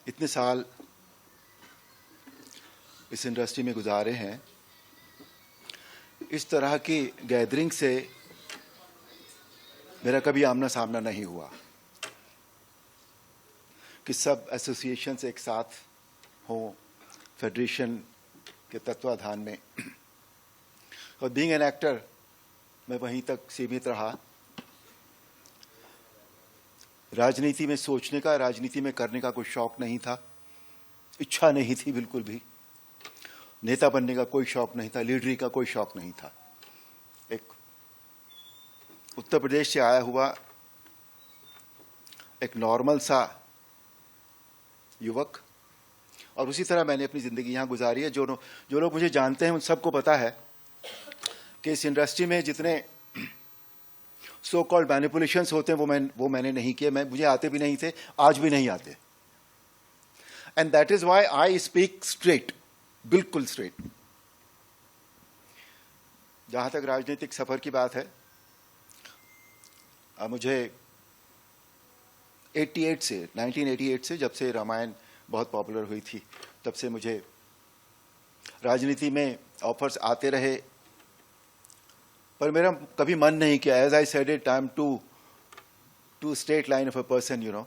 इतने साल इस इंडस्ट्री में गुजारे हैं, इस तरह की गैदरिंग से मेरा कभी आमना सामना नहीं हुआ कि सब एसोसिएशंस एक साथ हों फेडरेशन के तत्वाधान में। और बीइंग एन एक्टर मैं वहीं तक सीमित रहा। राजनीति में सोचने का, राजनीति में करने का कोई शौक नहीं था, इच्छा नहीं थी बिल्कुल भी। नेता बनने का कोई शौक नहीं था, लीडरी का कोई शौक नहीं था। एक उत्तर प्रदेश से आया हुआ एक नॉर्मल सा युवक, और उसी तरह मैंने अपनी ज़िंदगी यहाँ गुजारी है। जो लोग मुझे जानते हैं उन सबको पता है कि इस इंडस्ट्री में जितने सो कॉल्ड मैनिपुलेशंस होते हैं वो मैंने नहीं किए। मुझे आते भी नहीं थे, आज भी नहीं आते। And that is why I speak straight, बिल्कुल स्ट्रेट। जहां तक राजनीतिक सफर की बात है, मुझे 1988 से जब से रामायण बहुत पॉपुलर हुई थी, तब से मुझे राजनीति में ऑफर्स आते रहे, पर मेरा कभी मन नहीं किया। As I said it, I am too straight line of a person, you know.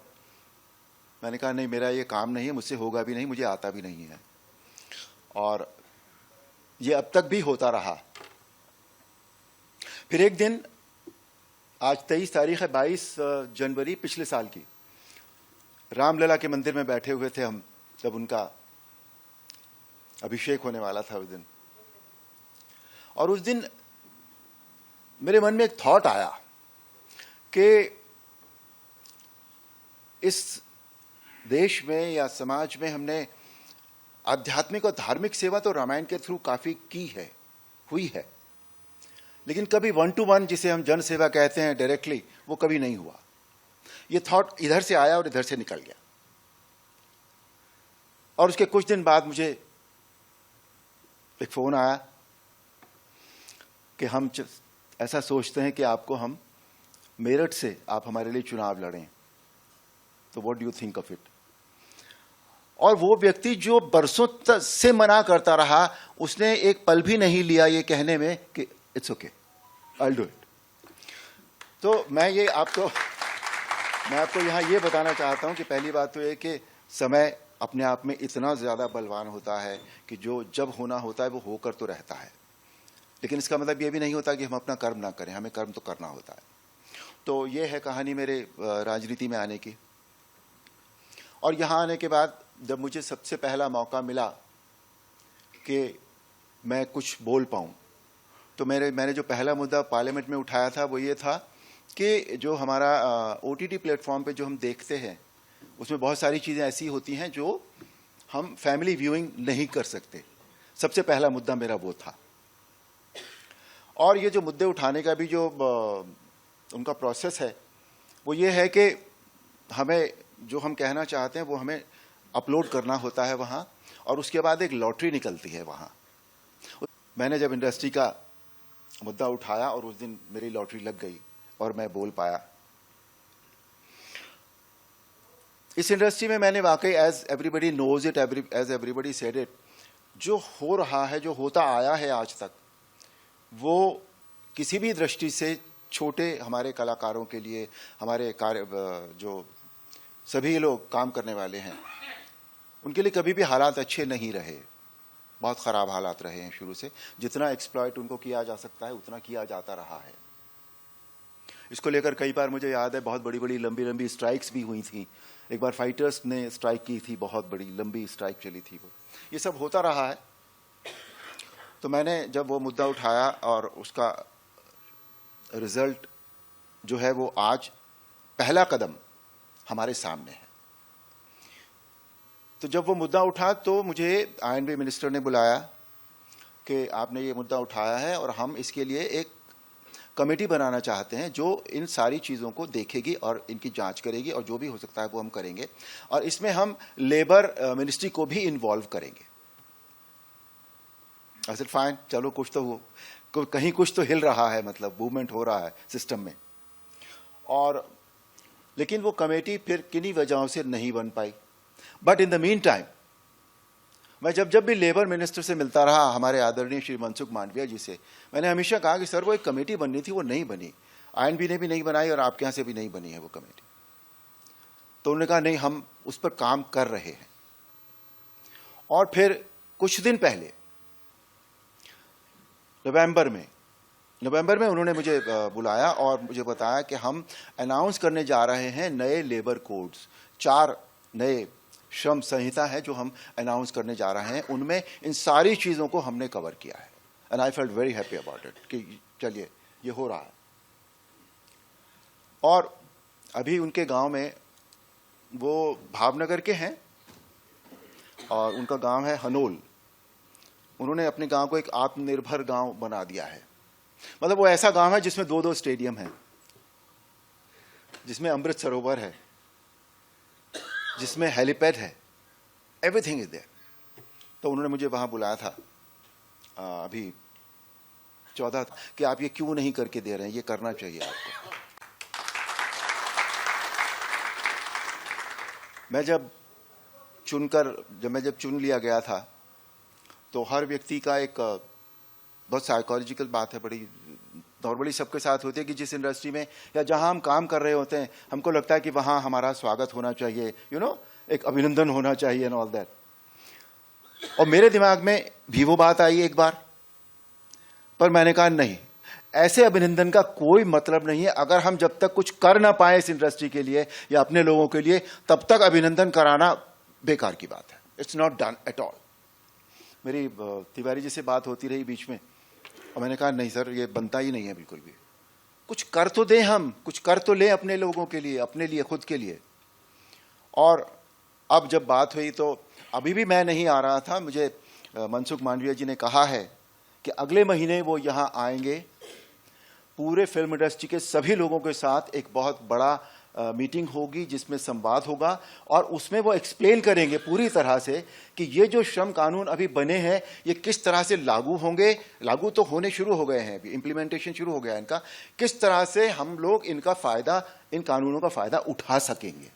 मैंने कहा नहीं, मेरा ये काम नहीं है, मुझसे होगा भी नहीं, मुझे आता भी नहीं है। और ये अब तक भी होता रहा। फिर एक दिन, आज 23 तारीख है, 22 जनवरी पिछले साल की, रामलला के मंदिर में बैठे हुए थे हम, जब उनका अभिषेक होने वाला था उस दिन। और उस दिन मेरे मन में एक थॉट आया कि इस देश में या समाज में हमने आध्यात्मिक और धार्मिक सेवा तो रामायण के थ्रू काफी की है, हुई है, लेकिन कभी 1 to 1 जिसे हम जन सेवा कहते हैं डायरेक्टली, वो कभी नहीं हुआ। ये थॉट इधर से आया और इधर से निकल गया। और उसके कुछ दिन बाद मुझे एक फोन आया कि हम ऐसा सोचते हैं कि आपको हम मेरठ से आप हमारे लिए चुनाव लड़ें, तो what do you think of it. और वो व्यक्ति जो बरसों से मना करता रहा, उसने एक पल भी नहीं लिया ये कहने में कि it's okay, I will do it. तो मैं आपको यहाँ ये बताना चाहता हूँ कि पहली बात तो ये कि समय अपने आप में इतना ज़्यादा बलवान होता है कि जो जब होना होता है वो होकर तो रहता है, लेकिन इसका मतलब ये भी नहीं होता कि हम अपना कर्म ना करें, हमें कर्म तो करना होता है। तो ये है कहानी मेरे राजनीति में आने की। और यहाँ आने के बाद जब मुझे सबसे पहला मौका मिला कि मैं कुछ बोल पाऊँ, तो मैंने जो पहला मुद्दा पार्लियामेंट में उठाया था वो ये था कि जो हमारा OTT प्लेटफॉर्म पे जो हम देखते हैं, उसमें बहुत सारी चीज़ें ऐसी होती हैं जो हम फैमिली व्यूइंग नहीं कर सकते। सबसे पहला मुद्दा मेरा वो था। और ये जो मुद्दे उठाने का भी जो उनका प्रोसेस है, वो ये है कि हमें जो हम कहना चाहते हैं वो हमें अपलोड करना होता है वहाँ, और उसके बाद एक लॉटरी निकलती है वहाँ। मैंने जब इंडस्ट्री का मुद्दा उठाया और उस दिन मेरी लॉटरी लग गई और मैं बोल पाया। इस इंडस्ट्री में मैंने वाकई, as everybody knows it, as everybody said it, जो हो रहा है, जो होता आया है आज तक, वो किसी भी दृष्टि से छोटे हमारे कलाकारों के लिए, हमारे जो सभी लोग काम करने वाले हैं, उनके लिए कभी भी हालात अच्छे नहीं रहे। बहुत ख़राब हालात रहे हैं शुरू से। जितना एक्सप्लॉइट उनको किया जा सकता है उतना किया जाता रहा है। इसको लेकर कई बार मुझे याद है बहुत बड़ी बड़ी लंबी लंबी स्ट्राइक्स भी हुई थी। एक बार फाइटर्स ने स्ट्राइक की थी, बहुत बड़ी लंबी स्ट्राइक चली थी। वो ये सब होता रहा है। तो मैंने जब वो मुद्दा उठाया और उसका रिजल्ट जो है वो आज पहला कदम हमारे सामने है। तो जब वो मुद्दा उठा तो मुझे INB मिनिस्टर ने बुलाया कि आपने ये मुद्दा उठाया है और हम इसके लिए एक कमेटी बनाना चाहते हैं जो इन सारी चीज़ों को देखेगी और इनकी जांच करेगी, और जो भी हो सकता है वो हम करेंगे, और इसमें हम लेबर मिनिस्ट्री को भी इन्वॉल्व करेंगे। आई सेड फाइन, चलो कुछ तो हो, कहीं कुछ तो हिल रहा है, मतलब मूवमेंट हो रहा है सिस्टम में। और लेकिन वो कमेटी फिर किन्हीं वजहों से नहीं बन पाई। But in the meantime मैं जब भी लेबर मिनिस्टर से मिलता रहा, हमारे आदरणीय श्री मनसुख मांडविया जी से, मैंने हमेशा कहा कि सर वो एक कमेटी बननी थी, वो नहीं बनी, आईएनबी ने भी नहीं बनाई और आपके यहाँ से भी नहीं बनी है वो कमेटी। तो उन्होंने कहा नहीं, हम उस पर काम कर रहे हैं। और फिर कुछ दिन पहले नवंबर में उन्होंने मुझे बुलाया और मुझे बताया कि हम अनाउंस करने जा रहे हैं नए लेबर कोड्स, 4 नए श्रम संहिता है जो हम अनाउंस करने जा रहे हैं, उनमें इन सारी चीज़ों को हमने कवर किया है। And I felt very happy about it कि चलिए ये हो रहा है। और अभी उनके गांव में, वो भावनगर के हैं और उनका गांव है हनोल, उन्होंने अपने गांव को एक आत्मनिर्भर गांव बना दिया है। मतलब वो ऐसा गांव है जिसमें 2-2 स्टेडियम है, जिसमें अमृत सरोवर है, जिसमें हेलीपैड है, एवरीथिंग इज देयर। तो उन्होंने मुझे वहां बुलाया था अभी 14 कि आप ये क्यों नहीं करके दे रहे हैं, ये करना चाहिए आपको। मैं जब चुन लिया गया था तो हर व्यक्ति का एक बहुत साइकोलॉजिकल बात है, बड़ी नॉर्मली सबके साथ होती है कि जिस इंडस्ट्री में या जहां हम काम कर रहे होते हैं, हमको लगता है कि वहां हमारा स्वागत होना चाहिए, एक अभिनंदन होना चाहिए एंड ऑल दैट। और मेरे दिमाग में भी वो बात आई एक बार, पर मैंने कहा नहीं, ऐसे अभिनंदन का कोई मतलब नहीं है। अगर हम जब तक कुछ कर ना पाए इस इंडस्ट्री के लिए या अपने लोगों के लिए, तब तक अभिनंदन कराना बेकार की बात है। It's not done at all. मेरी तिवारी जी से बात होती रही बीच में और मैंने कहा नहीं सर, ये बनता ही नहीं है बिल्कुल भी। कुछ कर तो दें, हम कुछ कर तो लें अपने लोगों के लिए, अपने लिए, खुद के लिए। और अब जब बात हुई तो अभी भी मैं नहीं आ रहा था, मुझे मनसुख मांडविया जी ने कहा है कि अगले महीने वो यहाँ आएंगे, पूरे फिल्म इंडस्ट्री के सभी लोगों के साथ एक बहुत बड़ा मीटिंग होगी जिसमें संवाद होगा और उसमें वो एक्सप्लेन करेंगे पूरी तरह से कि ये जो श्रम कानून अभी बने हैं ये किस तरह से लागू होंगे। लागू तो होने शुरू हो गए हैं, अभी इम्प्लीमेंटेशन शुरू हो गया है इनका, किस तरह से हम लोग इनका फायदा, इन कानूनों का फायदा उठा सकेंगे।